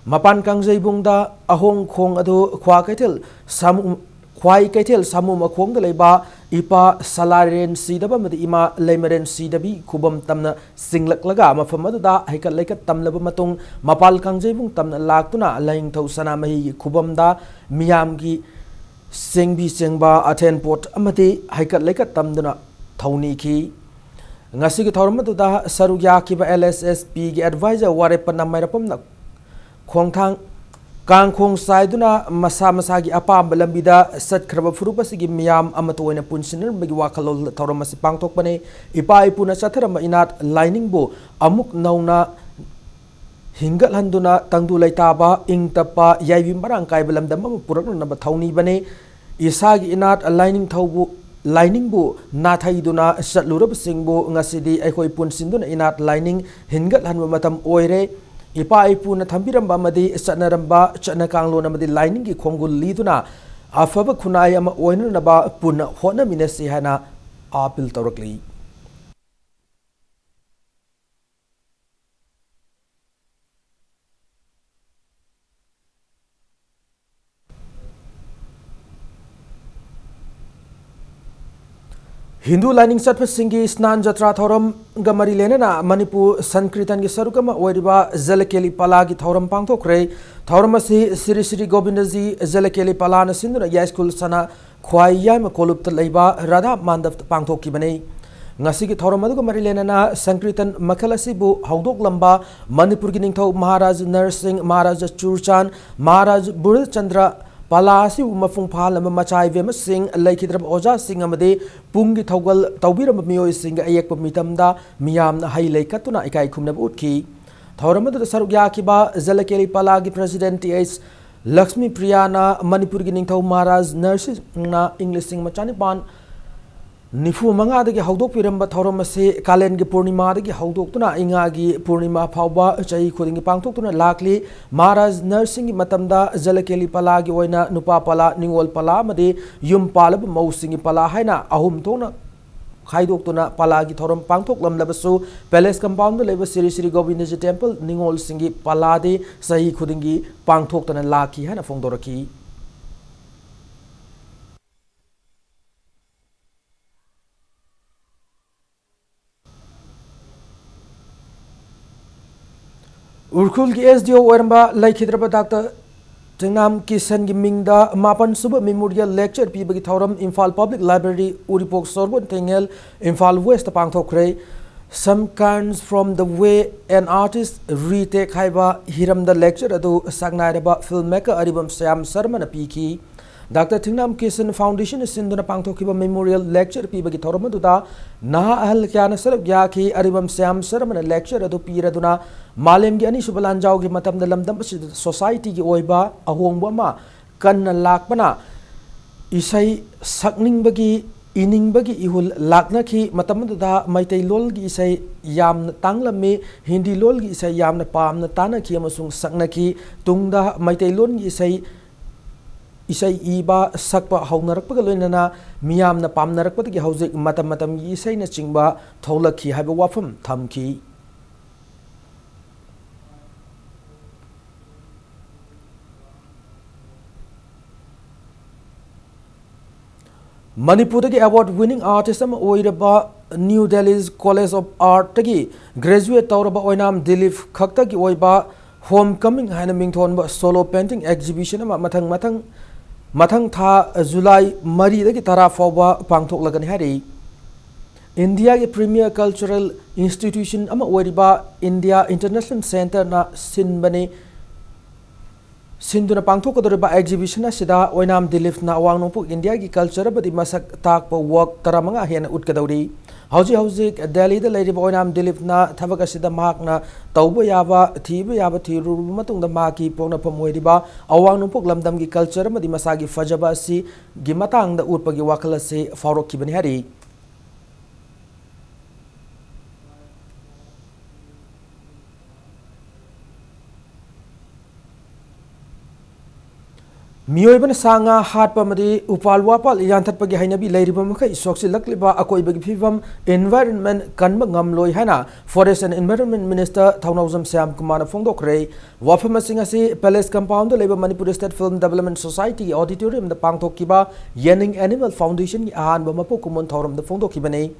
Mapan Kangjay Bungda Ahong Kong Ado Kwa Kaitel Samu Kwai Kaitel Samu Makong the Leba Ipa Salarian Sidaba Ima Lemeren Sidabi Kubam Tamna Singlak Laga Mafamada Hika Leka Tamlaba Matung Mapal Kangjay Bung Tamna Laktuna Laing Tau Sanamahi Kubam da Miamgi Singbi Singba Aten Port Amati Hika Leka Tamduna Tauniki Ngasigi Tormatuda Sarugya Kiba LSSP Advisor Warepana Mairapam na Khongthang Kangkhong Saiduna Masa Masagi Apam Balambida Sat Kraba Furupasigi Miam Amatoina Punsinan Bagi Wakalo Tauramasi Pangtokpane Ipa Ipuna Satarama Inat Lining Bo Amuk Nauna Hingal Handuna Tangdu Laitaba Ing Tapa Yavim Barangkai Balamdama Purak Namba Tauni Bane Isagi Inat Lining Taubu Lining Bo Nathaiduna Satlurab Singbo Ngasidi Ekoi Punsinduna Inat Lining Hingal Hanwamatam Oire Ipa Ipuna Tambiramba Madi Satnaramba Chatnakanglo Namadi Lining Gi Kongul Liduna Afaba Kunayama Oinaba Puna Hona Minesi Hana Apil Torakli Hindu lining satpa singi snan jatra thoram gamari lenena Manipur Sankritan gi sarukama oiriba Zelekeli Pala gi thoram pangthokre thoramasi Sri Sri Govindaji Zelekeli Pala na sinduna ya school sana khwaiya ma kolupta leiba Radha Mandav pangthokki bane ngasi gi thoram adu gamari lenena Sankritan makalasi bu haudok lamba Manipur gi ningthau Maharaj Narsing Maharaj Churchan Maharaj Buril Chandra Palasi Mafung Pal Machai Vema Singh Laikidram Oja Singh Amade Pungi Togal Taubiram Mio Singh Ayek Mitamda Miam Hai Laikatuna Ikai Kumnab Utki Tauramadu Sarugyakiba Zelekeli Palagi President T.S. Lakshmi Priyana Manipur Gining Maharaj Nurses Na English Singh Machanipan Nifu Manga de Haudok Piramba Tauramase Kalen gi Purnima de Haudokuna Inga gi Purnima Pauba Chai Kuding Pangtokuna Lakli Maharaj Nursing Matamda Zelekeli Pala gi Oina Nupa Pala Ningol Pala Made Yum Palab Mausingi Pala Haina Ahum Tona Khaidokuna Pala gi Thoram Pangtok Lam Labasu Palace Compound Leba Sri Sri Govindaji Temple Ningol Singi Pala de Sahi Kudingi Pangtoktana Laki Hana Fongdoraki Urkul ki SDO Weramba Laikhidraba Dr. Tingnam Kisan gi Mingda Mapan Suba Memorial Lecture Pibagi Thoram Imphal Public Library Uripok Sorbon Tengel Imphal West Pangthokre Some Carns from the Way an Artist Retake Haiba Hiram the Lecture Adu Sagnairaba Filmmaker Aribam Sam Sarmana Piki Dr. Tingnam Kisan Foundation Sinduna Pangthokiba Memorial Lecture Pibagi Thoramaduda Naha Ahal Kyana Sarab Yaki Aribam Sam Sarmana Lecture Adu Piraduna Malem gi ani subalanjau gi matam da lamdam society gi oiba ahongba ma kan lakpana isai sakning bagi ining bagi ihul lakna ki matam da maitai lol gi isai yam tanglami hindi lol gi isai yam na pam na tana ki amasung sakna ki tungda maitai lol gi isai iba sakpa haunarakpa loinana miyam na pamnarakpa gi haujik matam gi isai na chingba tholaki haiba wafam thamki Manipur ki award winning artist am oiraba New Delhi's College of Art tagi graduate tauraba oinam Dilip khakta ki oiba homecoming haina mingthon ba solo painting exhibition ama mathang tha July mari dagi tara fawba pangthok lagani hari India ki premier cultural institution ama oiriba India International Center na sinbani Sinduna pangthok kadoriba exhibition asida oinam Dilip na awang nongpuk India ki culture badi masak takpa work taramanga hena utkadauri hauji Delhi da leiriba oinam Dilip na thabak asida mak na tauba yaba thiru matung da maki pokna pamoiriba awang nongpuk lamdam ki culture badi masagi fajaba si gi matang da utpagi wakala se farok kibani hari Miyoibana sanga hatpa madi upal wapal yanthatpagi hainabi leiriba makai soksi lakliba akoibagi phibam environment kanba ngamloi haina Forest and Environment Minister Thaunawjam Syam Kumar phongdokre wafam singa si Palace Compound leba Manipur State Film Development Society Auditorium da pangthokkiba Yening Animal Foundation gi ahan ba mapu kumon thoram da phongdokkibane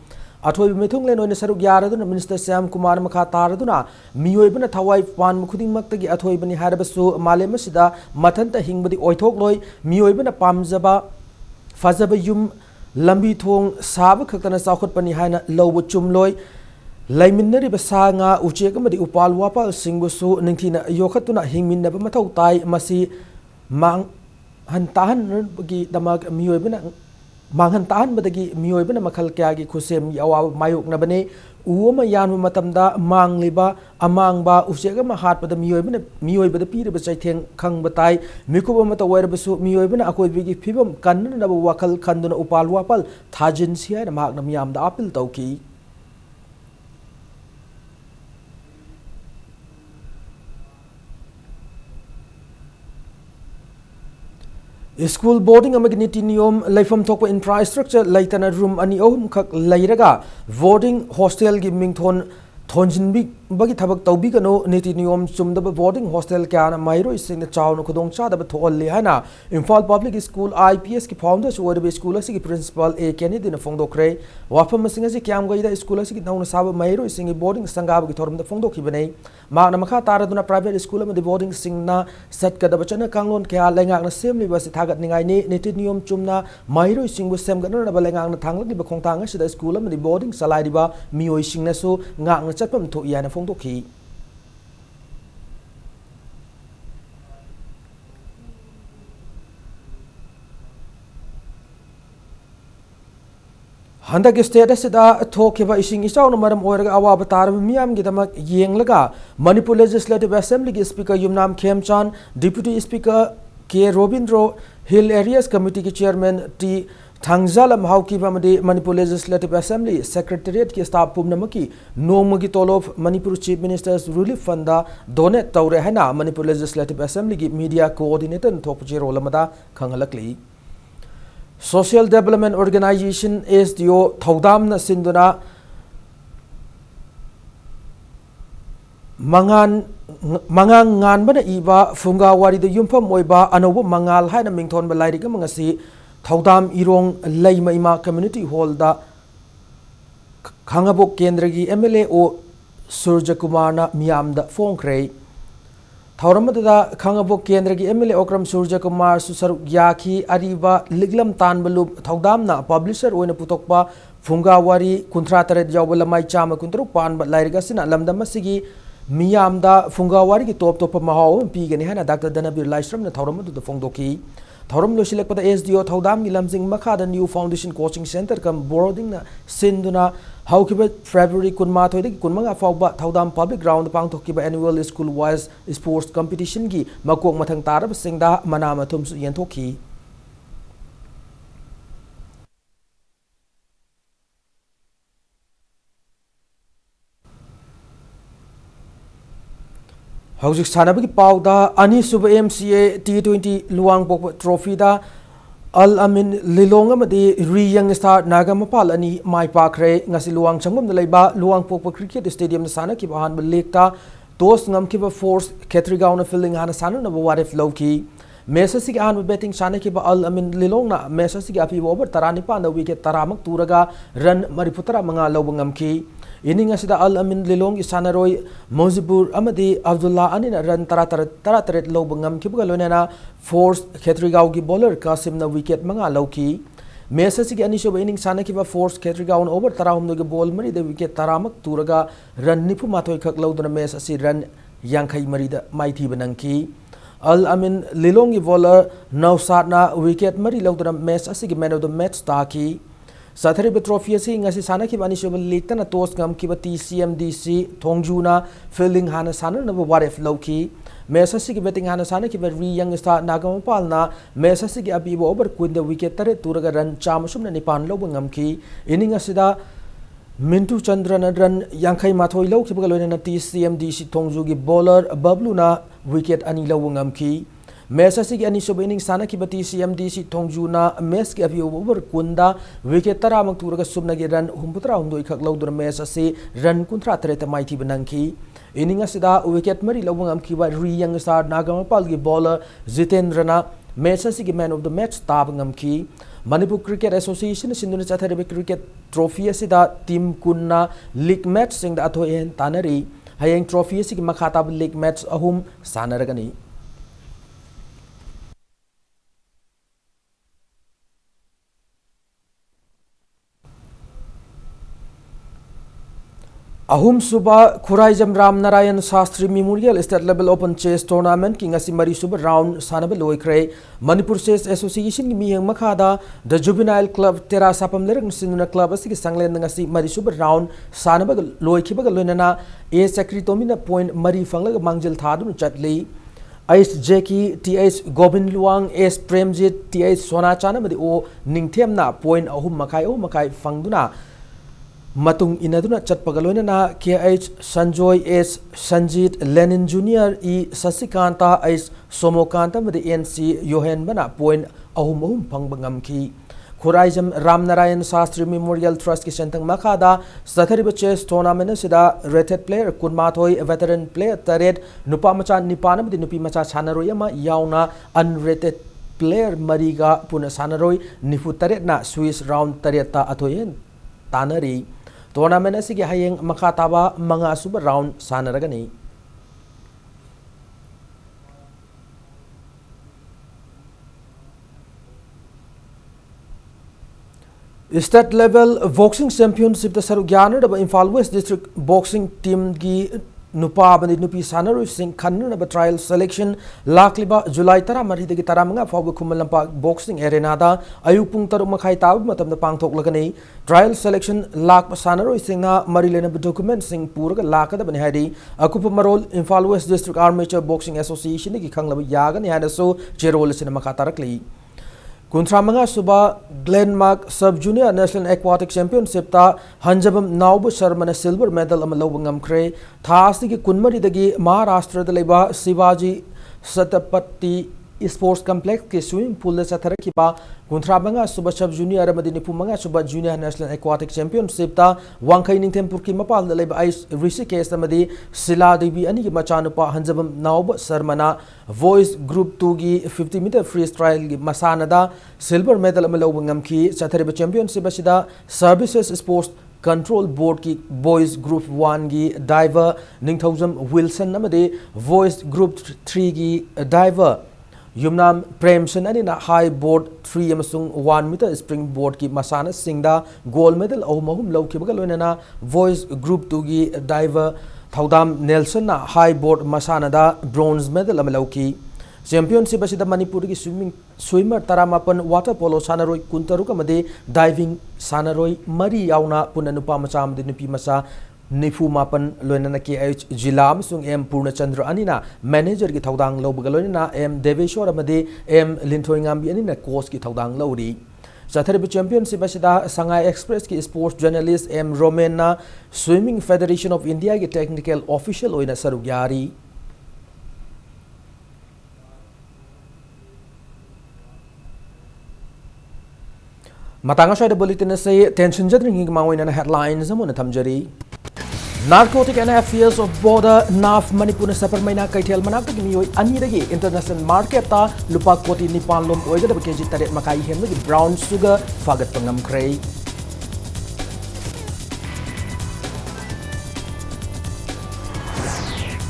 Athoi mithung le noina saruk yaraduna Minister Syam Kumar makha taraduna miyoibana thawai pan khuding maktagi athoi bani harabasu malema sida mathanta hingbadi oithok loi miyoibana pamjaba fajaba yum lambi thong sab khaktana chawkhot pani haina lobu chumloi laiminari basa nga uchek amadi upal wapal singbusu ningthina yokhatuna hingminnaba mathau tai masi mang hantahan bagi damak miyoibana Manghan tahan badagi miyoibana makhal kya gi khusem yawa mayok na bane uoma yanma matamda mangliba amangba usega ma hatpada miyoibada piriba chaitheng khangba tai mikuba mata wairabasu miyoibana akoibigi phibam kanna na wakal khanduna upal wapal thajin sia na magna miyamda apil tauki School boarding amagi niti niyom laifam thokpa infrastructure laitana room ani ohum khak lairaga boarding hostel gi mingthon thonjinbi bagi thabak tawbi kano niti niyom chumdaba boarding hostel kyana mairo isingna chawna khudong chadaba tholle hana Imphal Public School IPS ki founders oirbe school asigi principal A Kennedy na phongdokre wafam singa ji kyam gaida school asigi nauna saba mairo isingi boarding sangab gi thorum da phongdokibane magna makha taraduna private school amadi boarding singna satkadaba chana kanglon kya lengak na semli basi thagat ningai ni niti niyom chumna mairo isingbu semgana na balengak na thanglagi ba khongtang asida school amadi boarding salai diba miyoi singna su ngak na chatpam thu yana phongdokhi Handak state asida thokiba ising isauna maram oiraga awaba tarab miyam gidamak yenglaga Manipur Legislative Assembly gi Speaker Yumnam Khemchan Deputy Speaker K Robindro Hill Areas Committee ki Chairman T Thangzalam Haukiba madi Manipur Legislative Assembly Secretariat ki staff pumnamaki nomagi tolof Manipur Chief Minister's Relief Fund da donate tawre hana Manipur Legislative Assembly gi Media Coordinator thokpuji role amada khangalakli Social Development Organization SDO Thaudam na sinduna mangan ngan bana iba funga wari da yumpham oiba anobu mangal haina mingthon ba lairiga mangasi Thaudam irong laima ima community hall da Khangabok Kendra gi MLA o Surja Kumar na miyam da phongkhrei Thauramada Khangabok Kendra gi MLA Okram Surja Kumar Susar Yaki Ariba Liglam Tanbalub Thaudamna publisher oina putokpa funga wari kunthra taret jawbala mai chama kuntruk pan ba lairiga sina lamdam asigi miyamda funga wari gi top mahaw pigani hana Dr Danabir Laisram na thauramadu da phongdoki Thauram losilekpada SDO Thaudam gi lamjing makhada new foundation coaching center kam boarding na sinduna Haukiba February kunma thoidagi kunmanga fawba Thaudam public ground pangthokiba annual school wise sports competition gi makok mathang tarab singda manama thumsu yenthokhi Hauzik sanabagi pawda ani suba MCA T20 luang pok trophy da Al Amin Lilong amadi Riyang Star Nagamapal ani mai pakre ngasi luang changom da leiba luang pok cricket stadium na sana ki bahan ba lekta tos ngam ki ba force Ketrigaon na filling hana sana na warif lowki match असि अहम batting सानखिब अल अमीन लिलोंगना match असि अपी over 19 wicket 10 तुरगा run 34 लौब ngamki inning असिदा अल अमीन लिलोंग की सानरोई मोजिबुर अमदी अब्दुल्ला अनिना रन 13 लौब ngamkibuga लोनेना फोर्स खेत्रीगाव की बॉलर कासिमना विकेट 5 लौकी मैच असि अनिसुब इनिंग सानखिब फोर्स खेत्रीगावन ओवर 13 के बॉल मरी विकेट 10 तुरगा रन 94 खक लौदना मैच असि रन 53 माइथीब नंकी अल अमीन लिलोंग की बॉलर नौसादना विकेट मरी लौदना मैच असि मैन ऑफ द मैच ताकी साथरिब ट्रॉफी असि ngasi सानखिब अनिसुब लीग तना टॉस ngमकिब TCMDC थोंगजुना फील्डिंग हाना साननब वारेफ लौकी मैच असि बैटिंग हाना सानखिब री यंग स्टार नागमपालना मैच असि अबीब ओवर क्वीन द विकेट 3 तुरगा रन 9 लौब ngमकी इनिंग असिदा मिंटू चंद्रन रन 51 लौखिबगा लोइना TCMDC थोंगजु की बॉलर बबलूना विकेट 2 लौब ngमकी मैच असि अनिसुब इनिंग सानखिब TCMDC थोंगजुना मैच के अबीब ओवर कुंदा विकेट 13 तुरगा सुबनगी रन 63 खक लौदुना मैच असि रन 53 माइथीब नंकी इनिंग असिदा विकेट मरी लौब ngमकिबा री यंग स्टार नागमपाल की बॉलर जितेंद्रना मैच असि मैन ऑफ द मैच ताब ngमकी मणिपुर क्रिकेट एसोसिएशन सिंधुना चथरिब क्रिकेट ट्रॉफी असिदा टीम कुन्ना लीग मैच सिंग अथोएन तानरी हयेंग ट्रॉफी असिगी मखाताब लीग मैच अहुम सानरगनी अहुम सुबा Khuraijam Ram Narayan Shastri memorial state level open chess tournament की ngasi मरी सुबा राउंड सानब लोइख्रे मणिपुर चेस एसोसिएशन की मियंग मखादा द जुवेनाइल क्लब तेरा सापम लेरंग सिनुना क्लब असि संगलेन ngasi मरी सुबा राउंड सानब लोइखिबगा लोइनना ए सेक्रेटोमिना पॉइंट मरी फंगलग मांगजल थादुन चटली एस जेकी TH Govind Luwang S Premjit TH सोनाचाना मदि ओ निंगथेमना पॉइंट अहुम मखाई फंगदुना मतुंग इनदुना चटपगा लोइनना KH Sanjoy S Sanjit Lenin junior E Shashikanta S Somokanta मदि NC योहेन बना पॉइंट अहुम फंगबा ngमकी खुराइजम रामनारायण शास्त्री मेमोरियल ट्रस्ट की सेंटंग मखादा सथरिब चेस टूर्नामेंट सिदा रेटेड प्लेयर कुनमाथोई वेटरन प्लेयर 3 नुपा मचा 9 मदि नुपी मचा सानरोय अमा यावना अनरेटेड प्लेयर मरीगा पुना सानरोय 93 ना स्विस राउंड 3 ता अथोयन तानरी टूर्नामेंट असि हयेंग मखाताबा मंगा सुब राउंड सानरगनी स्टेट लेवल बॉक्सिंग चैंपियनशिप सरुक यानरब Imphal west district boxing team की नुपा बनी नुपी सानरुसिंग खन्नब ट्रायल सेलेक्शन लाखलिबा जुलाई 13 15 फाउब खुमल लंपा बॉक्सिंग एरेनादा अयुक पुंग 3 मखाई ताब मतम पांगथोकलगनी ट्रायल सेलेक्शन लाख सानरुसिंगना मरी लेनब डॉक्यूमेंट सिंग पूरग लाकदबनि हाइदी अकुप मरोल Imphal west district amateur boxing association की खंगलब यागनि हाइनसो चेरोल सिन मखा तारकली 53 सुबा ग्लेनमार्क सब जूनियर नेशनल एक्वाटिक चैंपियनशिप ता हंजबम नाउब शर्मन सिल्वर मेडल लौब ngमख्रे थासी कुनमरीदगी महाराष्ट्र लेबा शिवाजी सतपति स्पोर्ट्स कॉम्प्लेक्स के स्विमिंग पूल चथरखिबा 53 सुबा सब जूनियर अमदी 95 सुबा जूनियर नेशनल एक्वाटिक चैंपियनशिप ता वांखै निंगथेमपुर की मपाल लेबा आइस ऋषिकेश अमदी शिला देवी अनि की मचानुपा हंजबम नाउब शर्मना वॉइस ग्रुप 2 की 50 मीटर फ्री स्टाइल की मसानदा सिल्वर मेडल लौब ngमखी चथरिब चैंपियनशिप असिदा सर्विसेज स्पोर्ट्स कंट्रोल बोर्ड की बॉयज ग्रुप 1 की डाइवर निंगथौजम विल्सन अमदी वॉइस ग्रुप 3 की डाइवर युमनाम प्रेमसन अनिना हाई बोर्ड 3 अमसुंग 1 मीटर स्प्रिंग बोर्ड की मसाना सिंगदा गोल्ड मेडल अहुम लौखिबगा लोइनना वॉइस ग्रुप 2 की डाइवर थौदाम नेल्सन ना हाई बोर्ड मसानादा ब्रोंज मेडल लौकी चैंपियनशिप असिदा मणिपुर की स्विमर 13 वाटर पोलो सानरोय 13 अमदी डाइविंग सानरोय मरी यावना पुना नुपा मचा अमदी नुपी मचा निफू मापन लोइनना KH जिला अमसुंग M पूर्णचंद्र अनिना मैनेजर की थौदांग लौबगा लोइनना M देवेश्वर अमदी M लिंथोइंगांबी अनिना कोच की थौदांग लौरी चथरिब चैंपियनशिप असिदा संगाई एक्सप्रेस की sports journalist M Romena swimming federation of India की टेक्निकल ऑफिशियल ओइना सरुक यारी मतंग बुलेटिन से टेंशन जद्रिंग मांगोइना हेडलाइंस अमुन थमजरी Narcotic and Affairs of Border NAF Manipur Sapar Maina Kaitel Manak Miyoi Aniragi International Market ta Lupa Koti Nipan Lom Oiga Keji Taret Makai Henry Brown Sugar Fagat Pangam Cray.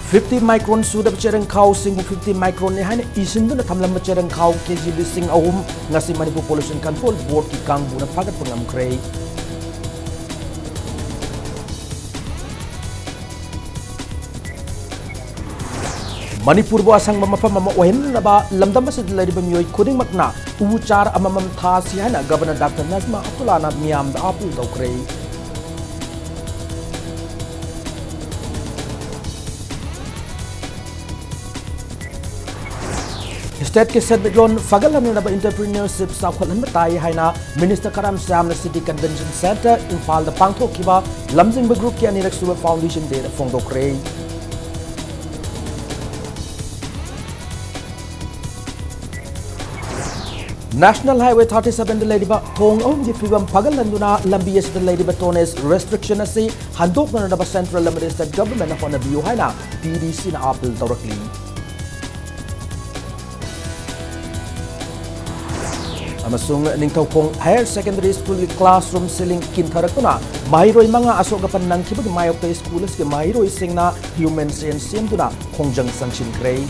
$50 micron suda chereng cow sing 50 micron ne hane isin du na thamlam chereng cow kg listing ahum ngasi Manipur Pollution Control Board ki kangbu na fagat pangam Cray. Manipur bo asang mamapam mama ohin na ba lamdam sa dilari ba miyoy kuding makna uchar amamam tha siya na Governor Dr. Nazma Abdullah na miyam da apu daw Cray. State ke Sedmiglon fagalan na ba entrepreneurship sa kwalan matay hay na Minister Karam Sam na City Convention Center Impal da pangthok kiba lamjing ba group ki anirak suba foundation de fongdo Cray. National Highway 37 the lady ba thong om di fibam pagalanduna lambias the lady ba tones restriction asi handok na ba Central Limited State Government na kona biyo hay na PDC na appeal tawrakli. Amasung Ningtokong Higher Secondary School classroom ceiling kintarakuna mahiroi mga asogapan ng kibag mayok school ke mahiroi sing na human science tuna kongjang sangshin Cray.